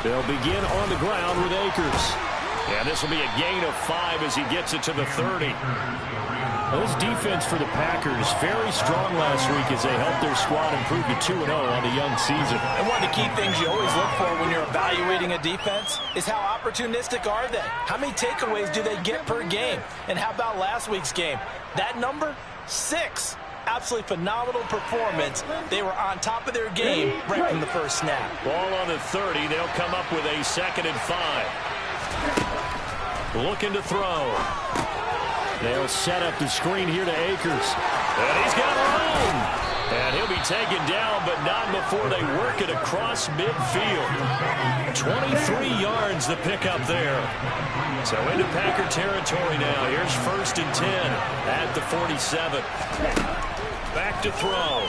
They'll begin on the ground with Akers. And this will be a gain of 5 as he gets it to the 30. Well, this defense for the Packers, very strong last week as they helped their squad improve to 2-0 on the young season. And one of the key things you always look for when you're evaluating a defense is how opportunistic are they? How many takeaways do they get per game? And how about last week's game? That number? 6. Absolutely phenomenal performance. They were on top of their game right from the first snap. Ball on the 30. They'll come up with a 2nd and 5. Looking to throw. They'll set up the screen here to Akers. And he's got room. And he'll be taken down, but not before they work it across midfield. 23 yards the pickup there. So into Packer territory now. Here's 1st and 10 at the 47. Back to throw.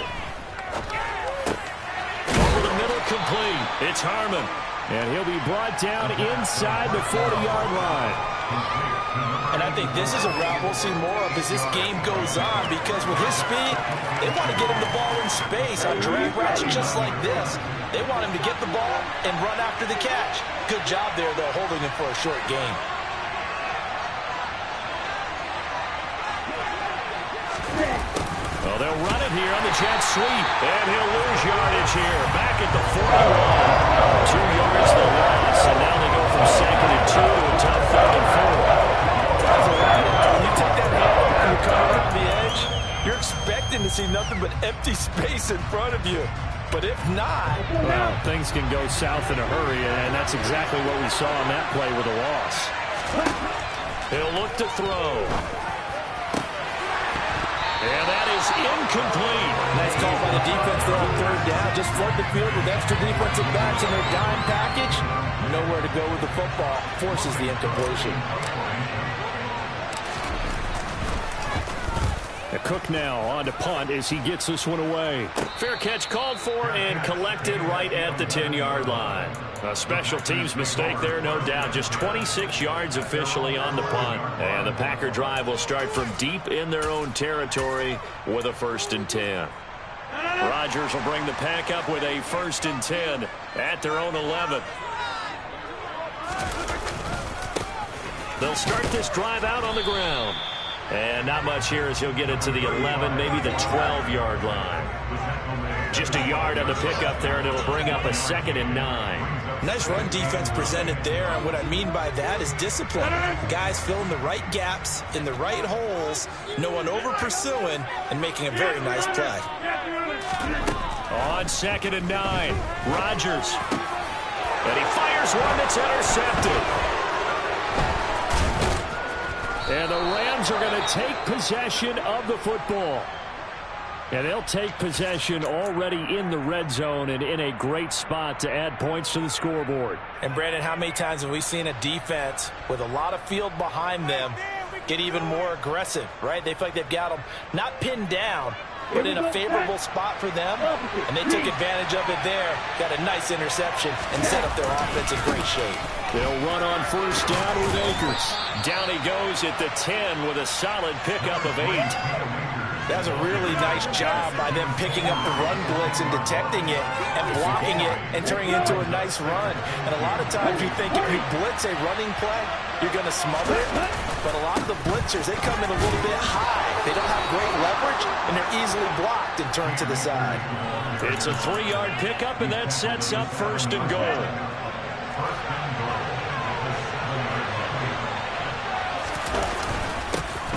Over the middle, complete. It's Harmon. And he'll be brought down inside the 40-yard line. And I think this is a route we'll see more of as this game goes on, because with his speed, they want to get him the ball in space on drag routes just like this. They want him to get the ball and run after the catch. Good job there, though, holding him for a short gain. Well, they'll run it here on the jet sweep, and he'll lose yardage here. Back at the 41. 2 yards the loss, and now they go from 2nd and 2 to a tough 3rd and 4. When you take that hand and you come around the edge, you're expecting to see nothing but empty space in front of you. But if not... Well, things can go south in a hurry, and that's exactly what we saw on that play with a loss. He'll look to throw. And that is incomplete. Nice call by the defense there on 3rd down. Just flood the field with extra defensive backs in their dime package. Nowhere to go with the football. Forces the incompletion. Cook now on to punt as he gets this one away. Fair catch called for and collected right at the 10-yard line. A special teams mistake there, no doubt. Just 26 yards officially on the punt. And the Packer drive will start from deep in their own territory with a 1st and 10. Rodgers will bring the Pack up with a 1st and 10 at their own 11. They'll start this drive out on the ground. And not much here as he'll get it to the 11, maybe the 12-yard line. Just a yard on the pickup there, and it'll bring up a 2nd and 9. Nice run defense presented there, and what I mean by that is discipline. Guys filling the right gaps in the right holes, no one over-pursuing, and making a very nice play. On 2nd and 9, Rodgers. And he fires one that's intercepted. And the Rams are going to take possession of the football. And they'll take possession already in the red zone and in a great spot to add points to the scoreboard. And, Brandon, how many times have we seen a defense with a lot of field behind them get even more aggressive, right? They feel like they've got them not pinned down, but in a favorable spot for them, and they took advantage of it there, got a nice interception, and set up their offense in great shape. They'll run on 1st down with Akers. Down he goes at the 10 with a solid pickup of 8. That was a really nice job by them picking up the run blitz and detecting it and blocking it and turning it into a nice run. And a lot of times you think if you blitz a running play, you're going to smother it. But a lot of the blitzers, they come in a little bit high. They don't have great leverage, and they're easily blocked and turned to the side. It's a 3-yard pickup, and that sets up 1st and goal.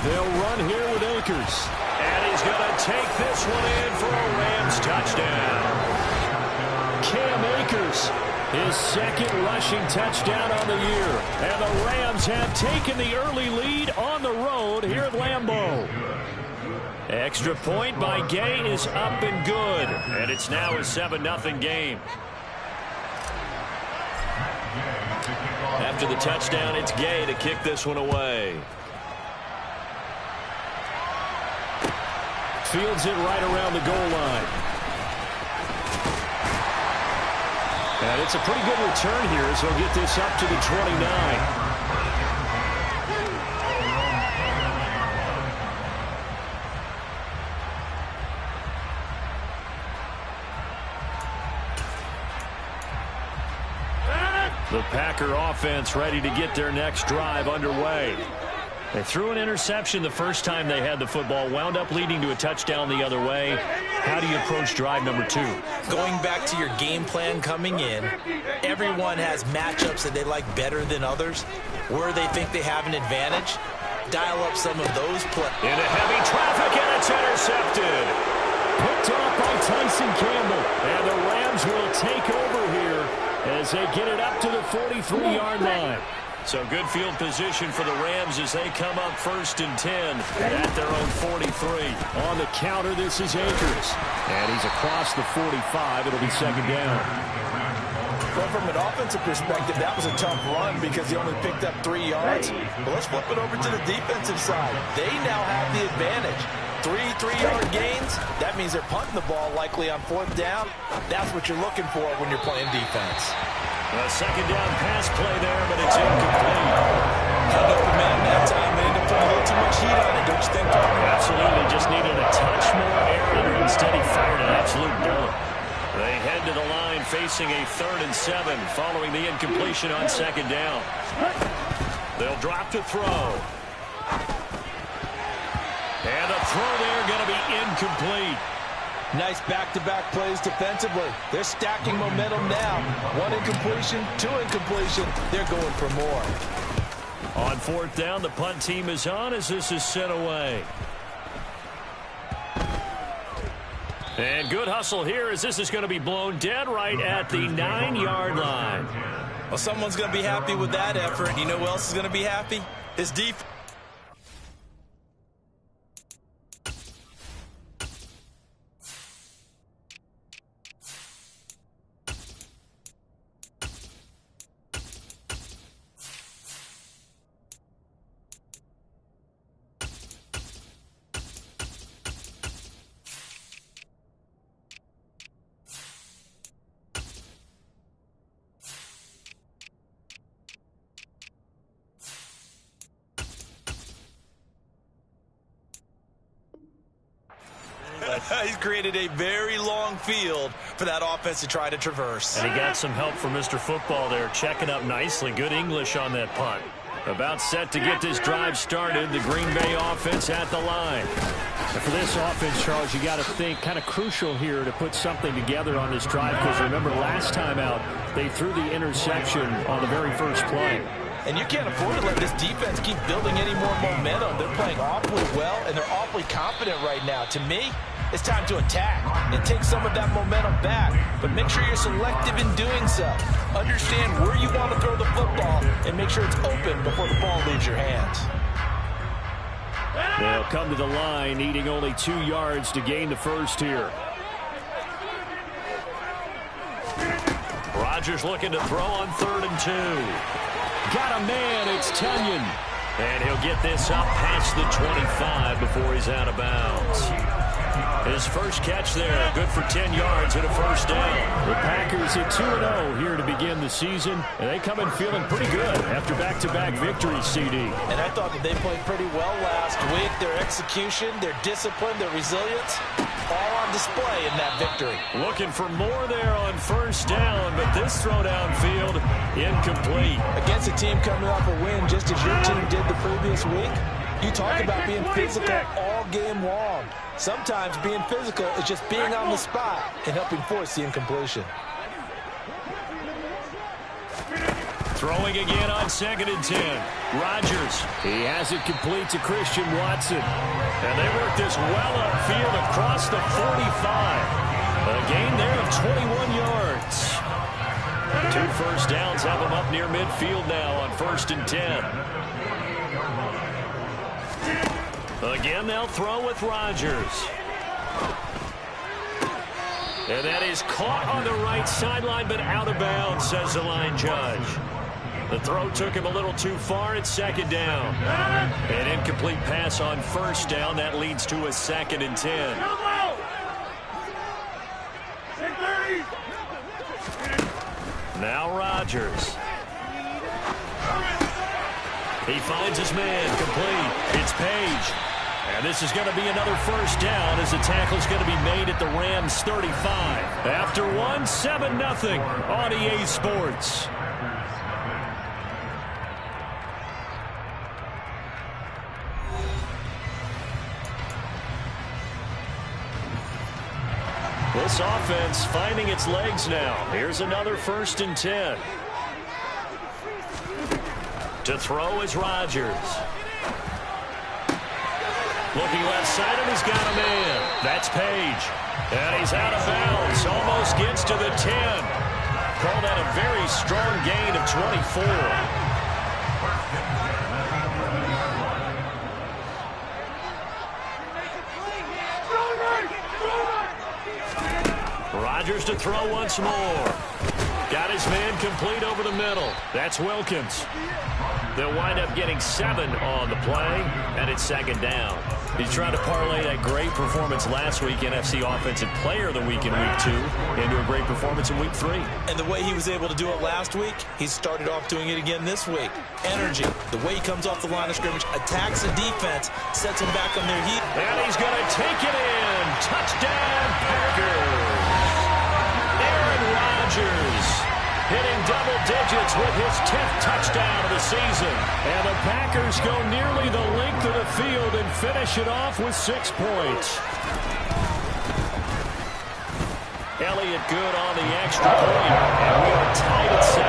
They'll run here with Akers. And he's going to take this one in for a Rams touchdown. Cam Akers, his 2nd rushing touchdown on the year. And the Rams have taken the early lead on the road here at Lambeau. Extra point by Gay is up and good. And it's now a 7-0 game. After the touchdown, it's Gay to kick this one away. Fields it right around the goal line. And it's a pretty good return here as he'll get this up to the 29. The Packer offense ready to get their next drive underway. They threw an interception the first time they had the football, wound up leading to a touchdown the other way. How do you approach drive number 2? Going back to your game plan coming in, everyone has matchups that they like better than others. Where they think they have an advantage, dial up some of those plays. Into heavy traffic, and it's intercepted. Picked off by Tyson Campbell. And the Rams will take over here as they get it up to the 43-yard line. So good field position for the Rams as they come up 1st and 10 at their own 43. On the counter, this is Akers. And he's across the 45. It'll be 2nd down. Well, from an offensive perspective, that was a tough run because he only picked up 3 yards. But let's flip it over to the defensive side. They now have the advantage. 3 3-yard gains. That means they're punting the ball likely on 4th down. That's what you're looking for when you're playing defense. A 2nd down pass play there, but it's incomplete. Held up the man that time. They ended up putting a little too much heat on it, don't you think, Tom? Absolutely. Just needed a touch more air in there. Instead, he fired an absolute bullet. They head to the line facing a 3rd and 7 following the incompletion on 2nd down. They'll drop to throw. And the throw there going to be incomplete. Nice back-to-back plays defensively. They're stacking momentum now. 1 incompletion, 2 incompletion. They're going for more. On 4th down, the punt team is on as this is sent away. And good hustle here as this is going to be blown dead right at the 9-yard line. Well, someone's going to be happy with that effort. You know who else is going to be happy? His defense. He's created a very long field for that offense to try to traverse. And he got some help from Mr. Football there, checking up nicely. Good English on that punt. About set to get this drive started, the Green Bay offense at the line. And for this offense, Charles, you got to think kind of crucial here to put something together on this drive, because remember last time out, they threw the interception on the very first play. And you can't afford to let this defense keep building any more momentum. They're playing awfully well, and they're awfully confident right now. To me, it's time to attack and take some of that momentum back. But make sure you're selective in doing so. Understand where you want to throw the football and make sure it's open before the ball leaves your hands. They'll come to the line, needing only 2 yards to gain the first here. Rodgers looking to throw on 3rd and 2. Got a man, it's Tunyon. And he'll get this up past the 25 before he's out of bounds. His first catch there, good for 10 yards and a first down. The Packers at 2-0 here to begin the season, and they come in feeling pretty good after back-to-back victories, CD. And I thought that they played pretty well last week. Their execution, their discipline, their resilience, all on display in that victory. Looking for more there on first down, but this throw downfield, incomplete. Against a team coming off a win just as your team did the previous week, you talk about being physical all game long. Sometimes being physical is just being on the spot and helping force the incompletion. Throwing again on 2nd and 10. Rodgers, he has it complete to Christian Watson. And they work this well upfield across the 45. A gain there of 21 yards. 2 first downs have them up near midfield now on 1st and 10. Again, they'll throw with Rodgers. And that is caught on the right sideline, but out of bounds, says the line judge. The throw took him a little too far at 2nd down. An incomplete pass on 1st down. That leads to a 2nd and 10. Now Rodgers. He finds his man, complete. It's Page. And this is going to be another first down as the tackle's going to be made at the Rams 35. After one, 7-0 on EA Sports. This offense finding its legs now. Here's another 1st and 10. To throw is Rodgers. Looking left side, and he's got a man. That's Page. And he's out of bounds. Almost gets to the 10. Call that a very strong gain of 24. Rodgers to throw once more. Got his man complete over the middle. That's Wilkins. They'll wind up getting 7 on the play, and it's 2nd down. He's trying to parlay that great performance last week, NFC Offensive Player of the Week in Week 2, into a great performance in Week 3. And the way he was able to do it last week, he started off doing it again this week. Energy, the way he comes off the line of scrimmage, attacks the defense, sets them back on their heat. And he's going to take it in. Touchdown, Packers. Aaron Rodgers hitting double digits with his 10th touchdown of the season. And the Packers go nearly the length of the field and finish it off with 6 points. Elliott good on the extra point, and we are tied at 7.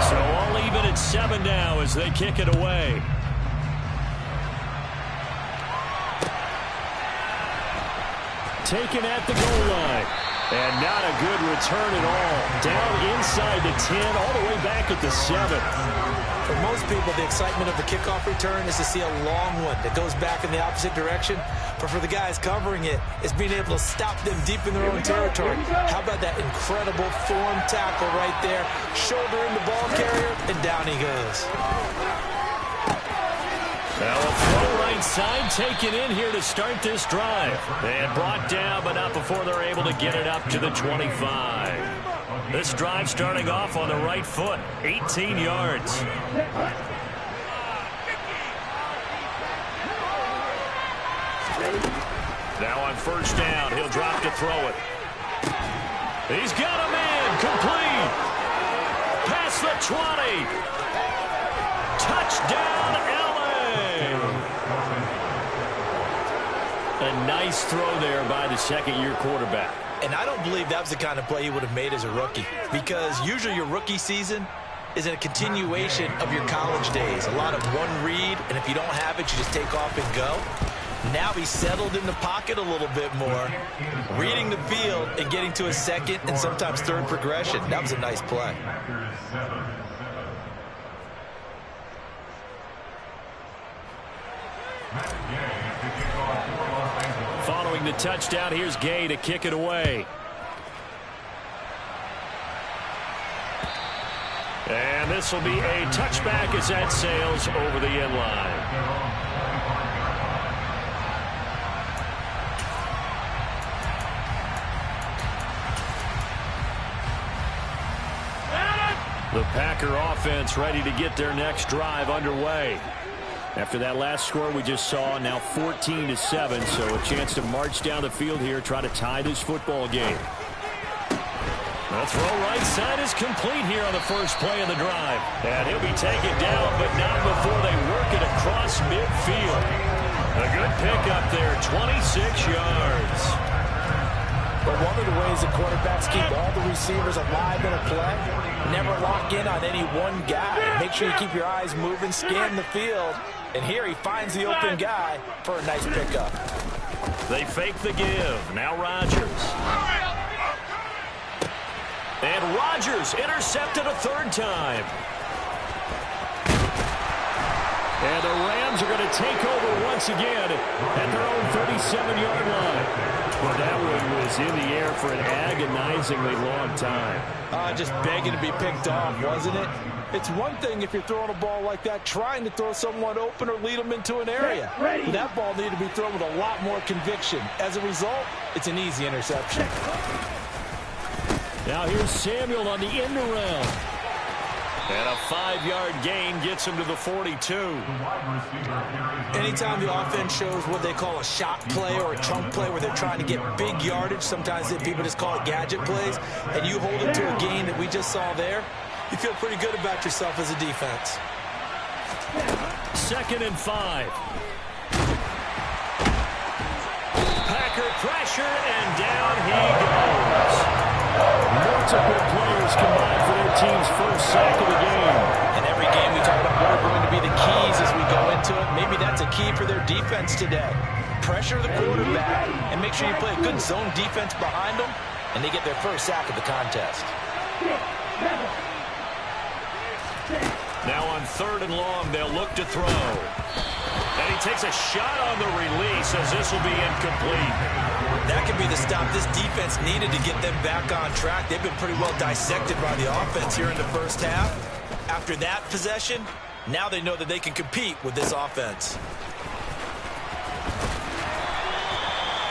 So all even at 7 now as they kick it away. Taken at the goal line. And not a good return at all. Down inside the 10, all the way back at the 7. For most people, the excitement of the kickoff return is to see a long one that goes back in the opposite direction. But for the guys covering it, it's being able to stop them deep in their own territory. How about that incredible form tackle right there? Shoulder in the ball carrier, and down he goes. Now a throw right side taken in here to start this drive. And brought down, but not before they're able to get it up to the 25. This drive starting off on the right foot, 18 yards. Now on 1st down, he'll drop to throw it. He's got a man, complete. Past the 20. Touchdown, a nice throw there by the 2nd-year quarterback. And I don't believe that was the kind of play he would have made as a rookie, because usually your rookie season is a continuation of your college days. A lot of one read, and if you don't have it, you just take off and go. Now he's settled in the pocket a little bit more, reading the field and getting to his 2nd and sometimes 3rd progression. That was a nice play. Following the touchdown, here's Gay to kick it away. And this will be a touchback as that sails over the end line. The Packer offense ready to get their next drive underway. After that last score we just saw, now 14-7, so a chance to march down the field here, try to tie this football game. The throw right side is complete here on the first play of the drive. And he'll be taken down, but not before they work it across midfield. A good pickup there, 26 yards. But one of the ways that quarterbacks keep all the receivers alive in a play, never lock in on any one guy. Make sure you keep your eyes moving, scan the field. And here he finds the open guy for a nice pickup. They fake the give. Now Rodgers. And Rodgers intercepted a 3rd time. And the Rams are going to take over once again at their own 37-yard line. Well, that one was in the air for an agonizingly long time. Just begging to be picked off, wasn't it? It's one thing if you're throwing a ball like that, trying to throw someone open or lead them into an area. But that ball needed to be thrown with a lot more conviction. As a result, it's an easy interception. Now here's Samuel on the end around. And a 5-yard gain gets him to the 42. Anytime the offense shows what they call a shot play or a chunk play where they're trying to get big yardage, sometimes people just call it gadget plays, and you hold it to a gain that we just saw there, you feel pretty good about yourself as a defense. 2nd and 5. Packer pressure, and down he goes. Multiple players combined for their team's first sack of the game. And every game we talk about what are going to be the keys as we go into it. Maybe that's a key for their defense today. Pressure the quarterback and make sure you play a good zone defense behind them, and they get their first sack of the contest. Now on 3rd and long, they'll look to throw. And he takes a shot on the release as this will be incomplete. That could be the stop this defense needed to get them back on track. They've been pretty well dissected by the offense here in the first half. After that possession, now they know that they can compete with this offense.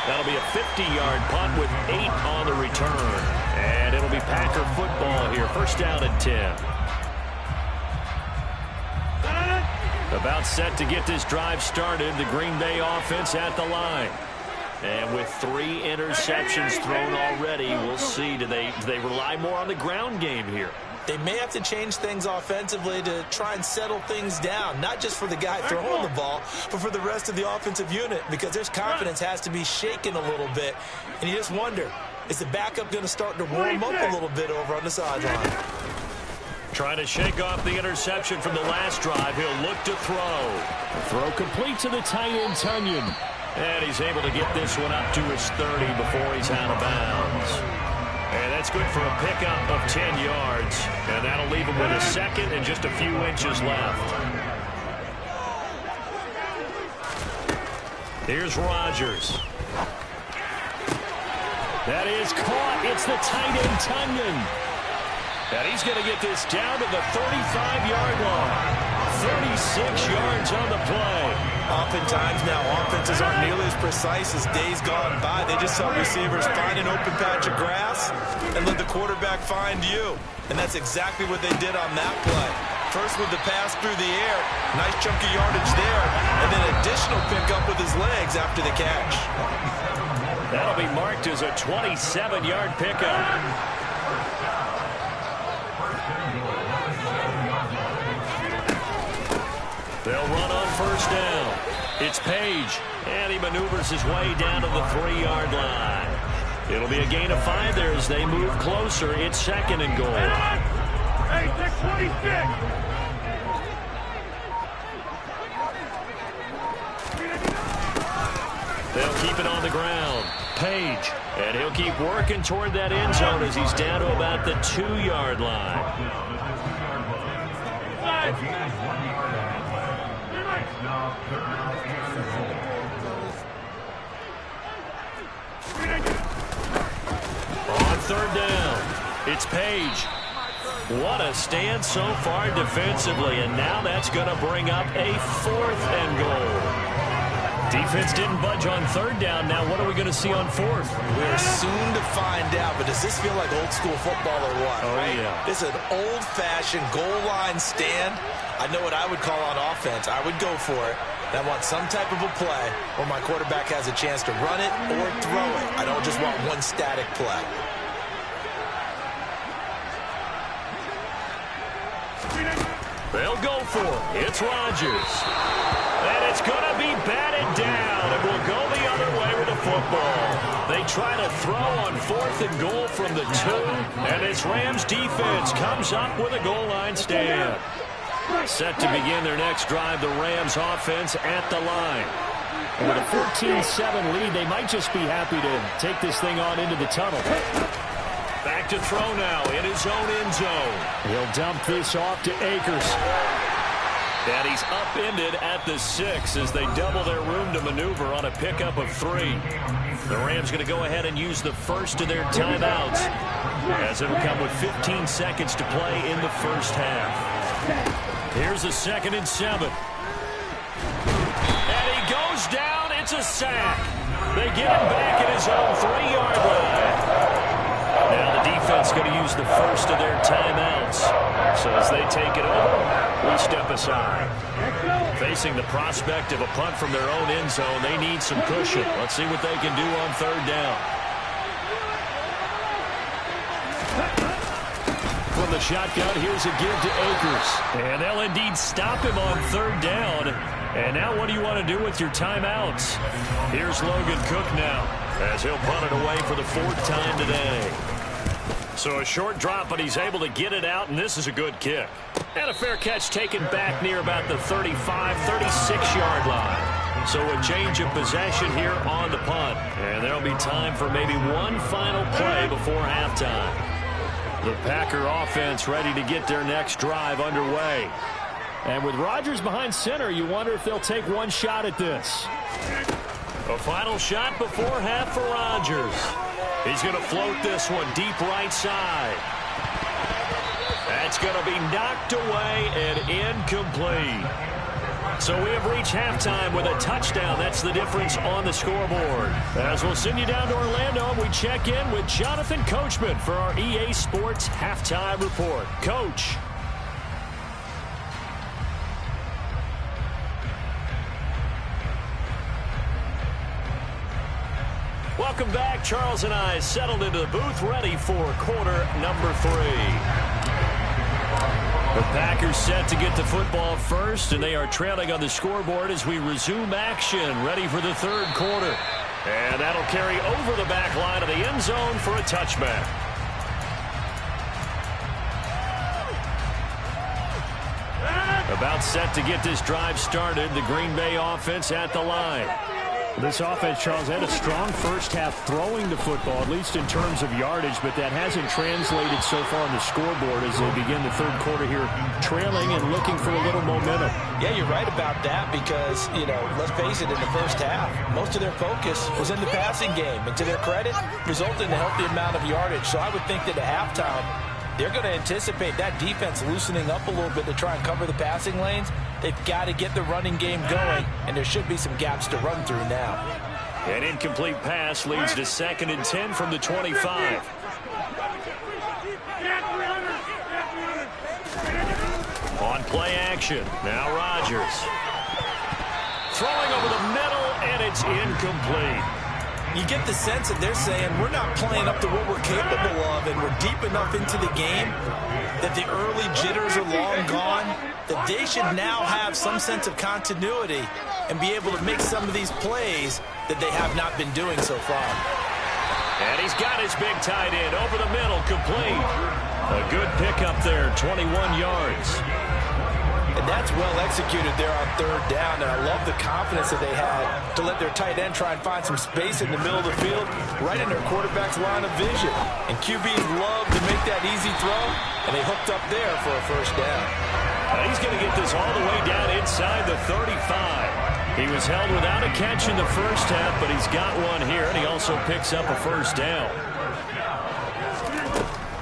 That'll be a 50-yard punt with 8 on the return. And it'll be Packer football here. 1st down and 10. About set to get this drive started. The Green Bay offense at the line. And with 3 interceptions thrown already, we'll see. Do they rely more on the ground game here? They may have to change things offensively to try and settle things down, not just for the guy throwing the ball, but for the rest of the offensive unit, because their confidence has to be shaken a little bit. And you just wonder, is the backup going to start to warm up a little bit over on the sideline? Trying to shake off the interception from the last drive. He'll look to throw. Throw complete to the tight end, Tonyan. And he's able to get this one up to his 30 before he's out of bounds. And that's good for a pickup of 10 yards. And that'll leave him with a 2nd and just a few inches left. Here's Rodgers. That is caught. It's the tight end, Tonyan. And he's going to get this down to the 35-yard line. 36 yards on the play. Oftentimes now, offenses aren't nearly as precise as days gone by. They just saw receivers find an open patch of grass and let the quarterback find you. And that's exactly what they did on that play. First with the pass through the air, nice chunky yardage there, and then additional pickup with his legs after the catch. That'll be marked as a 27-yard pickup. They'll run on 1st down. It's Page, and he maneuvers his way down to the 3-yard line. It'll be a gain of 5 there as they move closer. It's 2nd and goal. Hey, 626. They'll keep it on the ground. Page, and he'll keep working toward that end zone as he's down to about the 2-yard line. On 3rd down, it's Page. What a stand so far defensively, and now that's going to bring up a 4th and goal. Defense didn't budge on 3rd down. Now what are we going to see on 4th? We're soon to find out, but does this feel like old school football or what? Oh, right? Yeah. This is an old-fashioned goal line stand. I know what I would call on offense. I would go for it. I want some type of a play where my quarterback has a chance to run it or throw it. I don't just want one static play. They'll go for it. It's Rodgers. And it's going to be batted down. It will go the other way with the football. They try to throw on 4th and goal from the 2. And this Rams defense comes up with a goal line stand. Set to begin their next drive, the Rams offense at the line. And with a 14-7 lead, they might just be happy to take this thing on into the tunnel. Back to throw now in his own end zone. He'll dump this off to Akers. And he's upended at the 6 as they double their room to maneuver on a pickup of 3. The Rams going to go ahead and use the first of their timeouts as it'll come with 15 seconds to play in the first half. Here's a 2nd and 7. And he goes down. It's a sack. They get him back at his own 3-yard line. Now the defense going to use the first of their timeouts. So as they take it over, we step aside. Facing the prospect of a punt from their own end zone, they need some cushion. Let's see what they can do on 3rd down. from the shotgun. Here's a give to Akers. And they'll indeed stop him on third down. And now what do you want to do with your timeouts? Here's Logan Cook now as he'll punt it away for the fourth time today. So a short drop, but he's able to get it out, and this is a good kick. And a fair catch taken back near about the 35, 36-yard line. So a change of possession here on the punt. And there'll be time for maybe one final play before halftime. The Packer offense ready to get their next drive underway. And with Rodgers behind center, you wonder if they'll take one shot at this. A final shot before half for Rodgers. He's going to float this one deep right side. That's going to be knocked away and incomplete. So we have reached halftime with a touchdown. That's the difference on the scoreboard. As we'll send you down to Orlando, and we check in with Jonathan Coachman for our EA Sports Halftime Report. Coach. Welcome back. Charles and I settled into the booth, ready for quarter number 3. The Packers set to get the football first, and they are trailing on the scoreboard as we resume action, ready for the third quarter. And that'll carry over the back line of the end zone for a touchback. About set to get this drive started, the Green Bay offense at the line. This offense, Charles, had a strong first half throwing the football, at least in terms of yardage, but that hasn't translated so far on the scoreboard as they begin the third quarter here, trailing and looking for a little momentum. Yeah, you're right about that because, let's face it, in the first half, most of their focus was in the passing game. And to their credit, resulted in a healthy amount of yardage. So I would think that at halftime, they're going to anticipate that defense loosening up a little bit to try and cover the passing lanes. They've got to get the running game going, and there should be some gaps to run through now. An incomplete pass leads to 2nd and 10 from the 25. On play action, now Rodgers. Throwing over the middle, and it's incomplete. You get the sense that they're saying we're not playing up to what we're capable of, and we're deep enough into the game that the early jitters are long gone, that they should now have some sense of continuity and be able to make some of these plays that they have not been doing so far. And he's got his big tight end over the middle, complete. A good pickup there, 21 yards. And that's well executed there on third down, and I love the confidence that they had to let their tight end try and find some space in the middle of the field, right in their quarterback's line of vision. And QBs love to make that easy throw, and they hooked up there for a first down. Now he's going to get this all the way down inside the 35. He was held without a catch in the first half, but he's got one here, and he also picks up a first down.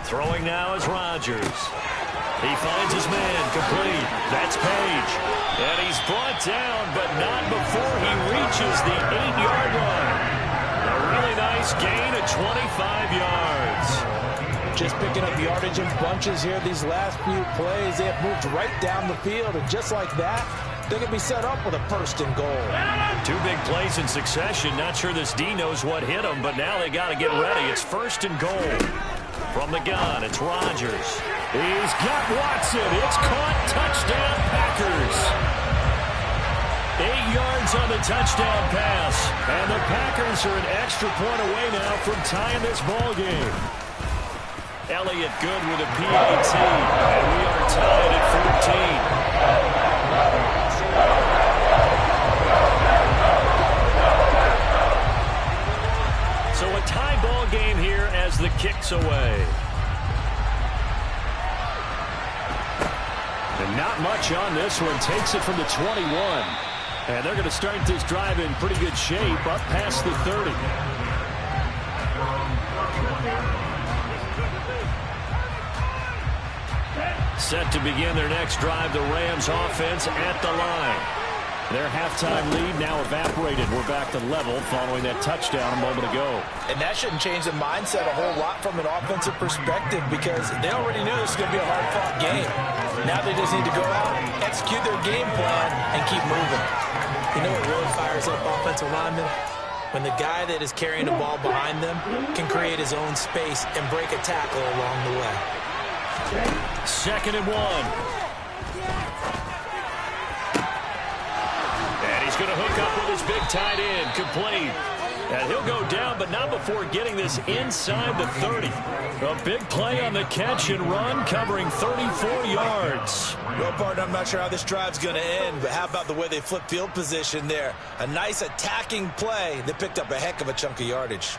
Throwing now is Rodgers. He finds his man, complete. That's Page. And he's brought down, but not before he reaches the 8-yard line. A really nice gain of 25 yards. Just picking up yardage in bunches here these last few plays. They have moved right down the field, and just like that, they're going to be set up with a first and goal. 2 big plays in succession. Not sure this D knows what hit him, but now they got to get ready. It's first and goal. From the gun, it's Rodgers. He's got Watson. It's caught. Touchdown, Packers. 8 yards on the touchdown pass. And the Packers are an extra point away now from tying this ball game. Elliott good with a PAT. And we are tied at 14. So a tie ball game here as the kick's away. And not much on this one. Takes it from the 21. And they're going to start this drive in pretty good shape up past the 30. Set to begin their next drive, the Rams offense at the line. Their halftime lead now evaporated. We're back to level following that touchdown a moment ago. And that shouldn't change the mindset a whole lot from an offensive perspective because they already knew this was going to be a hard-fought game. Now they just need to go out, execute their game plan, and keep moving. You know what really fires up offensive linemen? When the guy that is carrying the ball behind them can create his own space and break a tackle along the way. 2nd and 1. And he's going to hook up with his big tight end. Complete. And he'll go down, but not before getting this inside the 30. A big play on the catch and run, covering 34 yards. Well, partner, I'm not sure how this drive's going to end, but how about the way they flip field position there? A nice attacking play that picked up a heck of a chunk of yardage.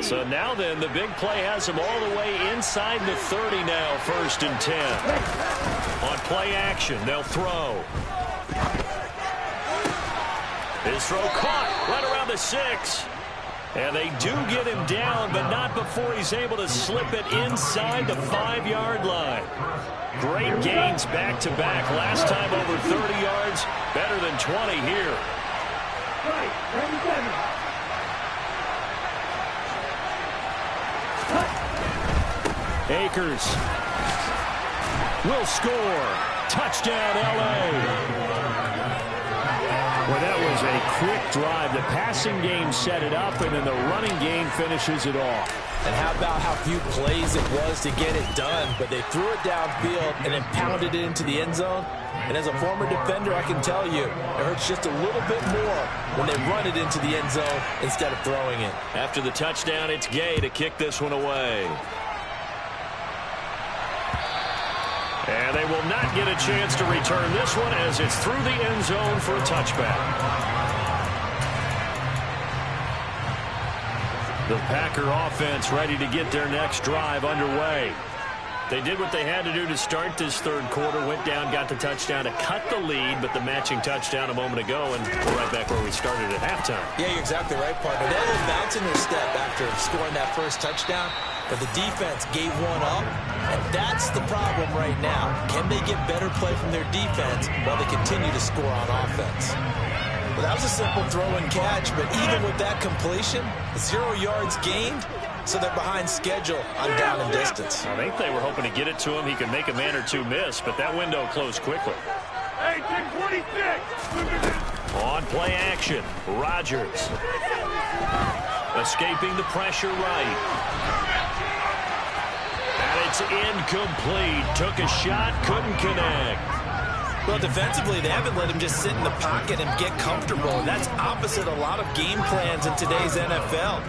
So now then, the big play has him all the way inside the 30 now, 1st and 10. On play action, they'll throw. His throw caught right around the 6. And they do get him down, but not before he's able to slip it inside the 5-yard line. Great gains back-to-back. Last time over 30 yards, better than 20 here. Akers will score. Touchdown, L.A. Well, that was a quick drive. The passing game set it up, and then the running game finishes it off. And how about how few plays it was to get it done, but they threw it downfield and then pounded it into the end zone. And as a former defender, I can tell you, it hurts just a little bit more when they run it into the end zone instead of throwing it. After the touchdown, it's Gay to kick this one away. And they will not get a chance to return this one as it's through the end zone for a touchback. The Packer offense ready to get their next drive underway. They did what they had to do to start this 3rd quarter, went down, got the touchdown to cut the lead, but the matching touchdown a moment ago, and we're right back where we started at halftime. Yeah, you're exactly right, partner. They had a bounce in their step after scoring that first touchdown, but the defense gave one up, and that's the problem right now. Can they get better play from their defense while they continue to score on offense? Well, that was a simple throw and catch, but even with that completion, 0 yards gained, so they're behind schedule on down and distance. I think they were hoping to get it to him. He could make a man or two miss, but that window closed quickly. Hey, take 26. On play action, Rodgers. Escaping the pressure right. And it's incomplete. Took a shot, couldn't connect. Well, defensively, they haven't let him just sit in the pocket and get comfortable. And that's opposite a lot of game plans in today's NFL.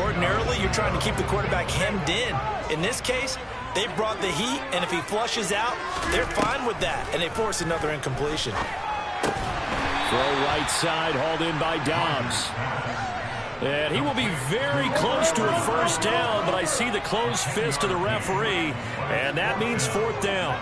Ordinarily, you're trying to keep the quarterback hemmed in. In this case, they brought the heat, and if he flushes out, they're fine with that, and they force another incompletion. Throw right side, hauled in by Dobbs. And he will be very close to a 1st down, but I see the closed fist of the referee, and that means 4th down.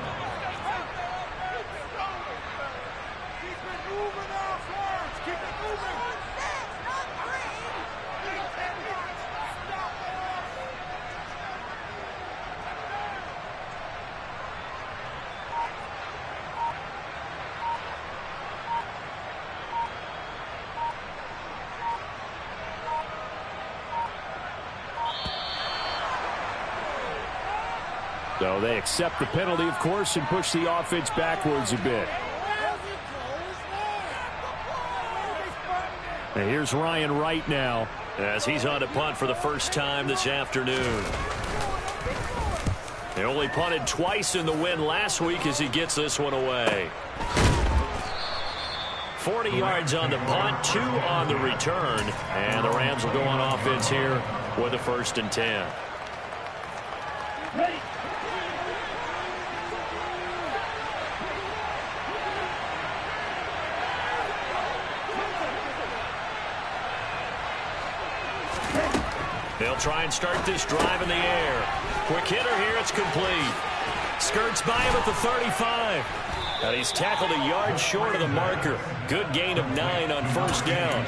So they accept the penalty, of course, and push the offense backwards a bit. And here's Ryan Wright now, as he's on to punt for the first time this afternoon. They only punted twice in the win last week as he gets this one away. 40 yards on the punt, 2 on the return. And the Rams will go on offense here with a 1st and 10. Ready. They'll try and start this drive in the air. Quick hitter here, it's complete. Skirts by him at the 35. And he's tackled a yard short of the marker. Good gain of 9 on 1st down.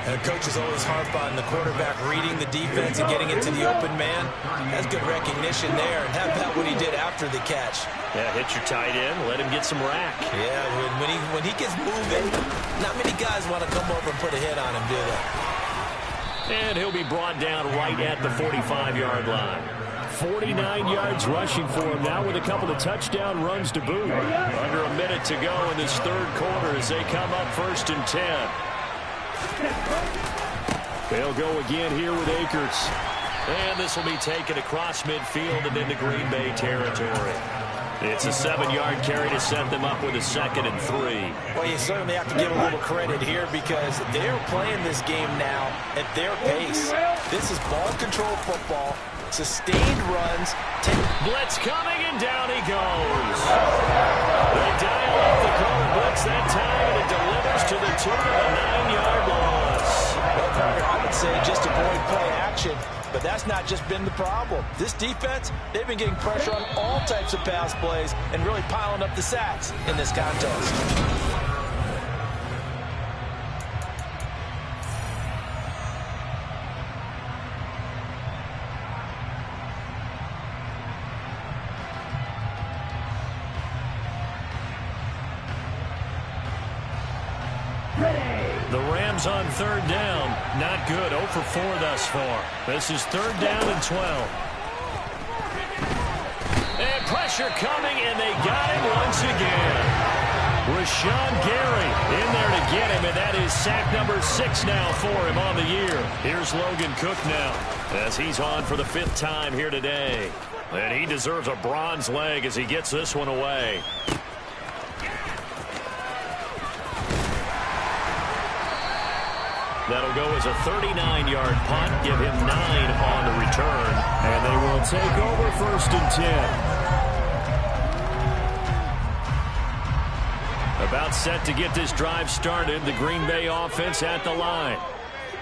And the coaches always harp on the quarterback reading the defense and getting into the open man. That's good recognition there. And how about what he did after the catch? Yeah, hit your tight end, let him get some rack. Yeah, when he gets moving, not many guys want to come over and put a hit on him, do they? And he'll be brought down right at the 45-yard line. 49 yards rushing for him now with a couple of touchdown runs to boot. Under a minute to go in this 3rd quarter as they come up 1st and 10. They'll go again here with Akers. And this will be taken across midfield and into Green Bay territory. It's a 7-yard carry to set them up with a 2nd and 3. Well, you certainly have to give a little credit here because they're playing this game now at their pace. This is ball control football, sustained runs. Blitz coming, and down he goes. They dial up the cover blitz that time, and it delivers to the tune of a 9-yard loss. Well, Carter, I would say just avoid play action, but that's not just been the problem. This defense, they've been getting pressure on all types of pass plays and really piling up the sacks in this contest. The Rams on 3rd down. Not good. 0 for 4 thus far. This is 3rd down and 12. And pressure coming, and they got him once again. Rashawn Gary in there to get him, and that is sack number 6 now for him on the year. Here's Logan Cook now as he's on for the 5th time here today. And he deserves a bronze leg as he gets this one away. That'll go as a 39-yard punt, give him 9 on the return. And they will take over 1st and 10. About set to get this drive started, the Green Bay offense at the line.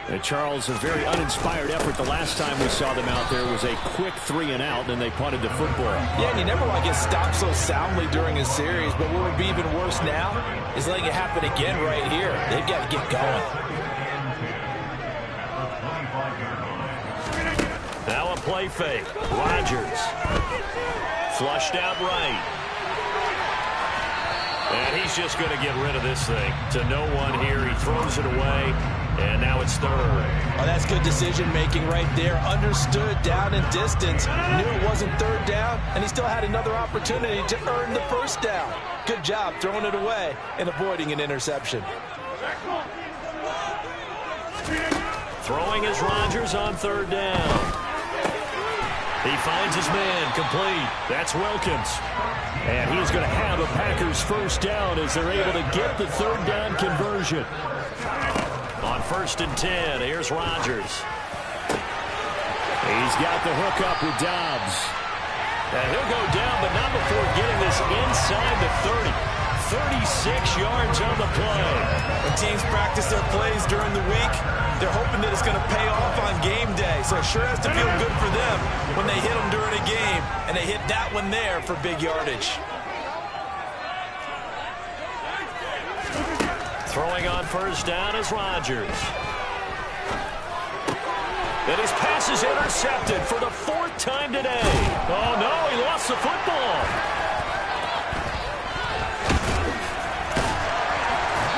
And Charles, a very uninspired effort. The last time we saw them out there was a quick 3-and-out, and they punted the football. Yeah, and you never want to get stopped so soundly during a series, but what would be even worse now is letting it happen again right here. They've got to get going. Now a play fake. Rodgers. Flushed out right. And he's just going to get rid of this thing to no one here. He throws it away, and now it's 3rd. Oh, that's good decision-making right there. Understood down and distance. Knew it wasn't 3rd down, and he still had another opportunity to earn the 1st down. Good job throwing it away and avoiding an interception. Throwing is Rodgers on 3rd down. He finds his man, complete. That's Wilkins. And he's going to have a Packers 1st down as they're able to get the 3rd down conversion. On 1st and 10, here's Rodgers. He's got the hook up with Dobbs. And he'll go down, but not before getting this inside the 30. 36 yards on the play. When teams practice their plays during the week, they're hoping that it's going to pay off on game day. So it sure has to feel good for them when they hit them during a game, and they hit that one there for big yardage. Throwing on 1st down is Rodgers. And his pass is intercepted for the 4th time today. Oh, no, he lost the football.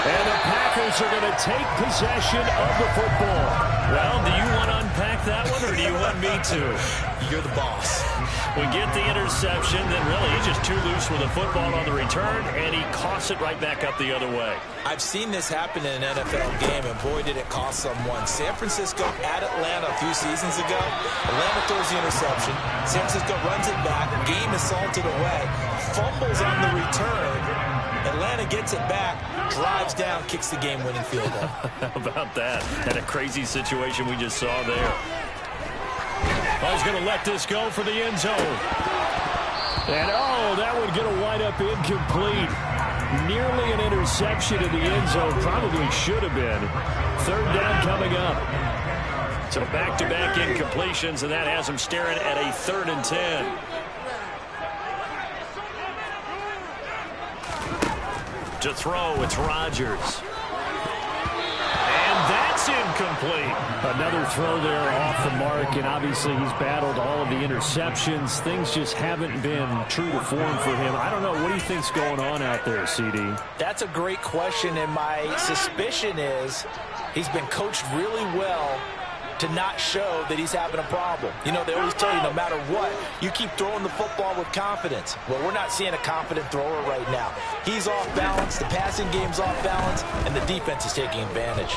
And the Packers are going to take possession of the football. Well, do you want to unpack that one, or do you want me to? You're the boss. We get the interception, then really he's just too loose with the football on the return, and he coughs it right back up the other way. I've seen this happen in an NFL game, and boy, did it cost someone. San Francisco at Atlanta a few seasons ago. Atlanta throws the interception. San Francisco runs it back. Game is salted away. Fumbles on the return. Atlanta gets it back, drives down, kicks the game-winning field goal. How about that? And a crazy situation we just saw there. Oh, he's going to let this go for the end zone. And, oh, that would get a wind up incomplete. Nearly an interception in the end zone. Probably should have been. 3rd down coming up. So back-to-back incompletions, and that has him staring at a 3rd and 10. To throw, it's Rodgers. And that's incomplete. Another throw there off the mark, and obviously he's battled all of the interceptions. Things just haven't been true to form for him. I don't know. What do you think's going on out there, CD? That's a great question, and my suspicion is he's been coached really well to not show that he's having a problem. You know, they always tell you no matter what, you keep throwing the football with confidence. Well, we're not seeing a confident thrower right now. He's off balance, the passing game's off balance, and the defense is taking advantage.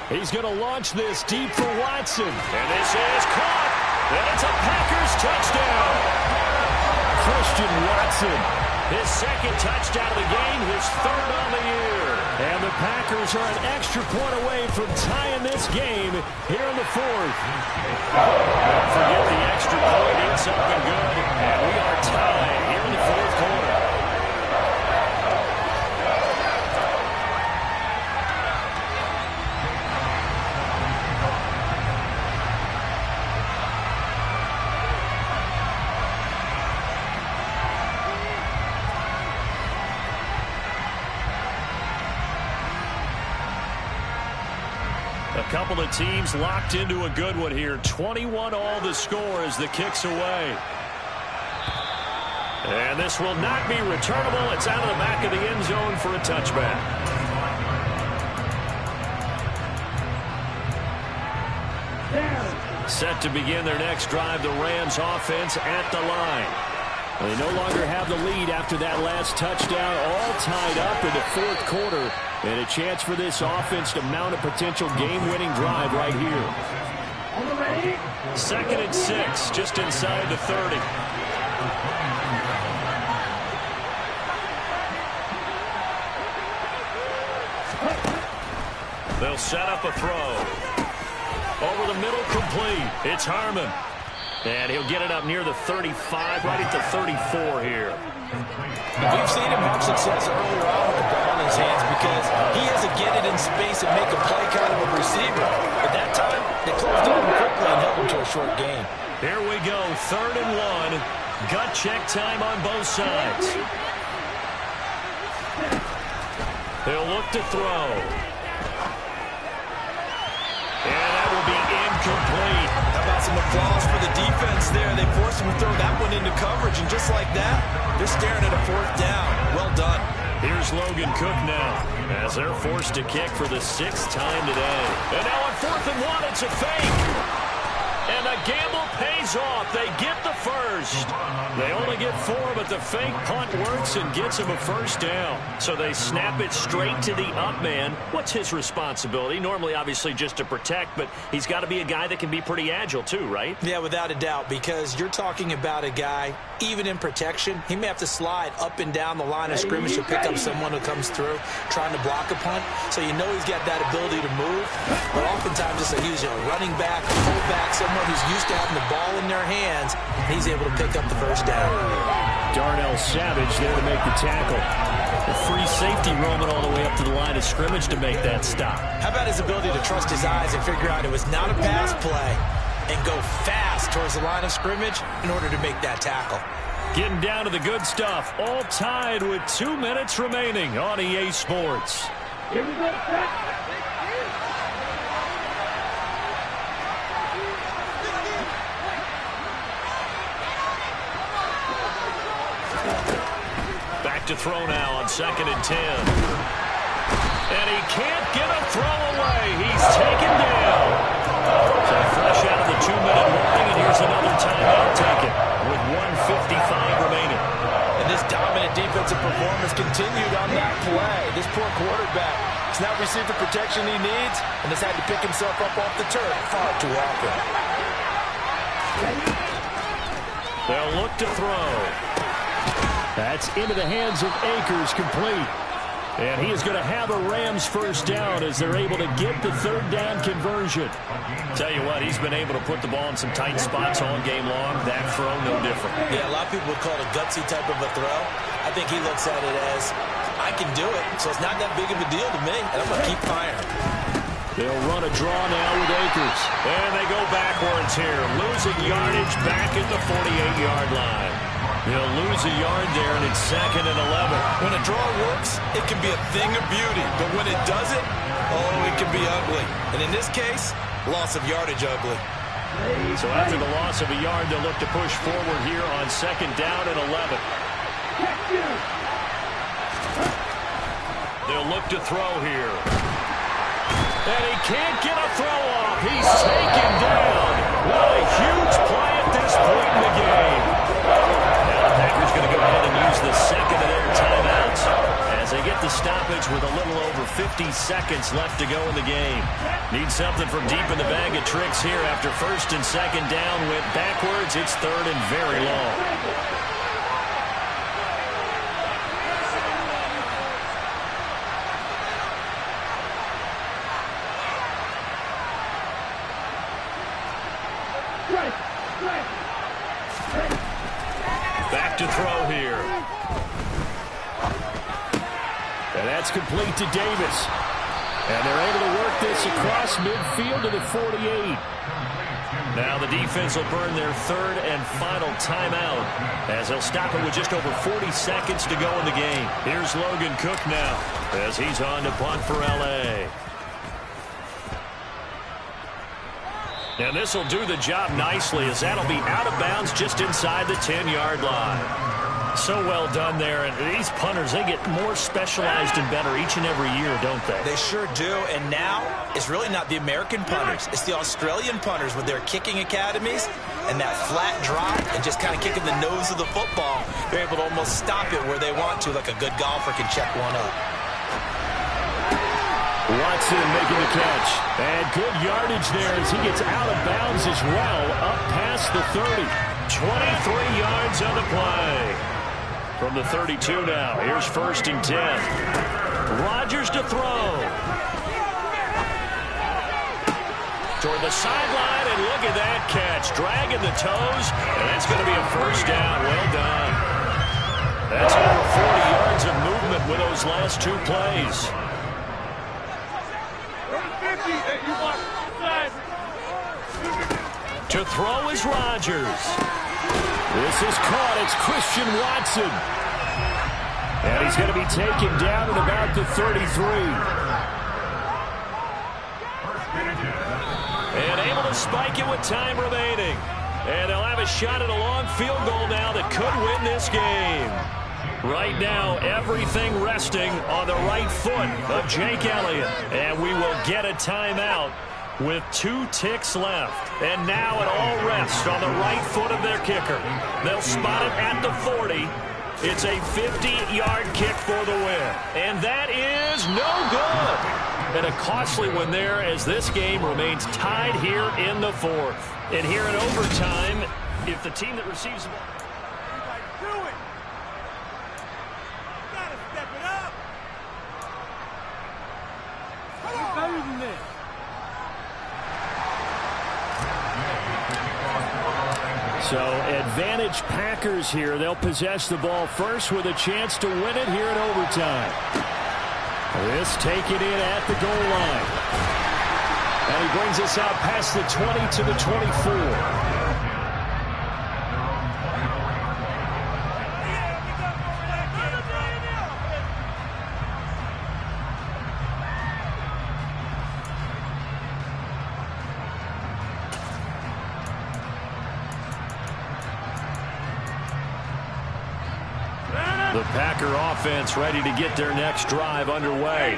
He's going to launch this deep for Watson. And this is caught. And it's a Packers touchdown. Christian Watson. His second touchdown of the game, his third on the year. And the Packers are an extra point away from tying this game here in the fourth. Don't forget the extra point. It's up and good. And we are tied here in the fourth quarter. A couple of teams locked into a good one here. 21 all the score as the kick's away. And this will not be returnable. It's out of the back of the end zone for a touchback. Set to begin their next drive, the Rams offense at the line. They no longer have the lead after that last touchdown, all tied up in the fourth quarter. And a chance for this offense to mount a potential game-winning drive right here. 2nd and 6, just inside the 30. They'll set up a throw. Over the middle, complete. It's Harmon. And he'll get it up near the 35, right at the 34 here. We've seen him have success earlier on with the ball in his hands because he has to get it in space and make a play kind of a receiver. At that time, they closed on him quickly and held him to a short gain. Here we go, 3rd and 1. Gut check time on both sides. They'll look to throw. And that will be incomplete. How about some applause for the defense there? They forced him to throw that one into coverage, and just like that, they're staring at a 4th down. Well done. Here's Logan Cook now, as they're forced to kick for the 6th time today. And now on 4th and 1, it's a fake. And the gamble pays off. They get the first. They only get 4, but the fake punt works and gets them a first down. So they snap it straight to the up man. What's his responsibility? Normally, obviously, just to protect, but he's got to be a guy that can be pretty agile too, right? Yeah, without a doubt, because you're talking about a guy, even in protection, he may have to slide up and down the line of scrimmage to pick up someone who comes through trying to block a punt. So you know he's got that ability to move. But oftentimes it's he's a running back, a fullback, someone who's used to having the ball in their hands, and he's able to pick up the first down. Darnell Savage there to make the tackle. A free safety roaming all the way up to the line of scrimmage to make that stop. How about his ability to trust his eyes and figure out it was not a pass play and go fast towards the line of scrimmage in order to make that tackle. Getting down to the good stuff. All tied with 2 minutes remaining on EA Sports. Here we go, set. Back to throw now on 2nd and 10. And he can't get a throw away. He's taken down. So fresh out of the 2-minute warning, and here's another timeout taken with 1:55 remaining. And this dominant defensive performance continued on that play. This poor quarterback has not received the protection he needs and has had to pick himself up off the turf far too often. They'll look to throw. That's into the hands of Akers, complete. And he is going to have a Rams first down as they're able to get the 3rd down conversion. Tell you what, he's been able to put the ball in some tight spots all game long. That throw, no different. Yeah, a lot of people would call it a gutsy type of a throw. I think he looks at it as, I can do it, so it's not that big of a deal to me, and I'm going to keep firing. They'll run a draw now with Akers. And they go backwards here, losing yardage back at the 48-yard line. He'll lose a yard there, and it's 2nd and 11. When a draw works, it can be a thing of beauty. But when it doesn't, oh, it can be ugly. And in this case, loss of yardage ugly. So after the loss of a yard, they'll look to push forward here on 2nd down and 11. They'll look to throw here. And he can't get a throw off. He's taken down. What a huge play at this point in the game. Now the Packers going to go ahead and use the 2nd of their timeouts as they get the stoppage with a little over 50 seconds left to go in the game. Need something from deep in the bag of tricks here after first and second down went backwards. It's third and very long. Back to throw here. And that's complete to Davis. And they're able to work this across midfield to the 48. Now the defense will burn their third and final timeout as they'll stop it with just over 40 seconds to go in the game. Here's Logan Cook now as he's on to punt for L.A. And this will do the job nicely as that'll be out of bounds just inside the 10-yard line. So well done there. And these punters, they get more specialized and better each and every year, don't they? They sure do. And now it's really not the American punters. It's the Australian punters with their kicking academies and that flat drop and just kind of kicking the nose of the football. They're able to almost stop it where they want to, like a good golfer can check one up. Watson making the catch. And good yardage there as he gets out of bounds as well, up past the 30. 23 yards on the play. From the 32 now, here's first and 10. Rodgers to throw. Toward the sideline, and look at that catch. Dragging the toes, and that's going to be a first down. Well done. That's over 40 yards of movement with those last two plays. To throw is Rodgers. This is caught. It's Christian Watson. And he's going to be taken down at about the 33. And able to spike it with time remaining. And they'll have a shot at a long field goal now that could win this game. Right now, everything resting on the right foot of Jake Elliott. And we will get a timeout with 2 ticks left. And now it all rests on the right foot of their kicker. They'll spot it at the 40. It's a 50-yard kick for the win. And that is no good. And a costly one there as this game remains tied here in the 4th. And here in overtime, if the team that receives the ball... So advantage Packers here. They'll possess the ball first with a chance to win it here in overtime. This taken in at the goal line. And he brings us out past the 20 to the 24. The Packer offense ready to get their next drive underway.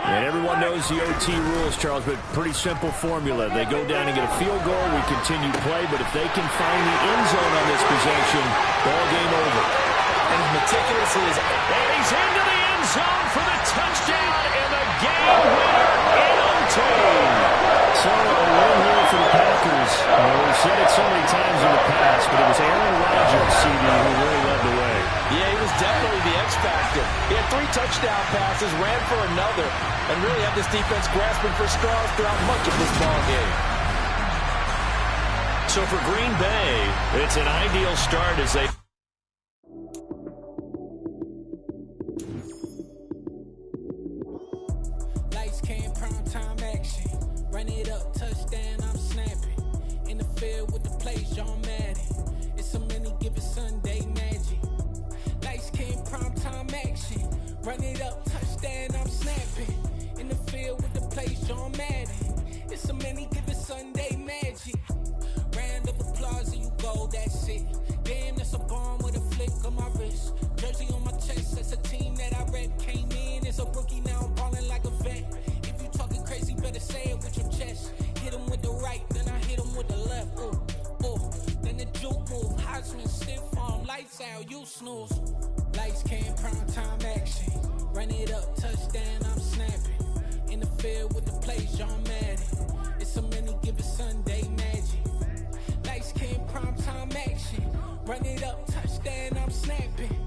And everyone knows the OT rules, Charles, but pretty simple formula. They go down and get a field goal, we continue play, but if they can find the end zone on this possession, ball game over. And as meticulous as... And he's into the end zone for the touchdown and the game winner in OT. So a win here for the Packers. We've said it so many times in the past, but it was Aaron Rodgers, CD, who really led the way. Yeah, he was definitely the X factor. He had 3 touchdown passes, ran for another, and really had this defense grasping for straws throughout much of this ball game. So for Green Bay, it's an ideal start as they... Lights came, prime time action. Run it up, touchdown, I'm snapping. In the field with the plays, John Madden. It's so many given Sunday magic. Lights came, prime time action. Run it up, touchdown, I'm snapping. In the field with the plays, John Madden. It's so many given Sunday magic. Round of applause and you go, that's it. Damn, that's a bomb with a flick on my wrist. Jersey on my chest, that's a team that I rep. Came in as a rookie, now I'm balling like a vet. If you talking crazy, better say it with your chest. Hit him with the right, then I hit him with the left. Ooh, ooh. Then the juke move, Heisman stiff arm, lights out, you snooze. Lights came, prime time action. Run it up, touchdown, I'm snapping. In the field with the plays, John Madden. It's so many given Sunday magic. Lights came, prime time action. Run it up, touchdown, I'm snapping.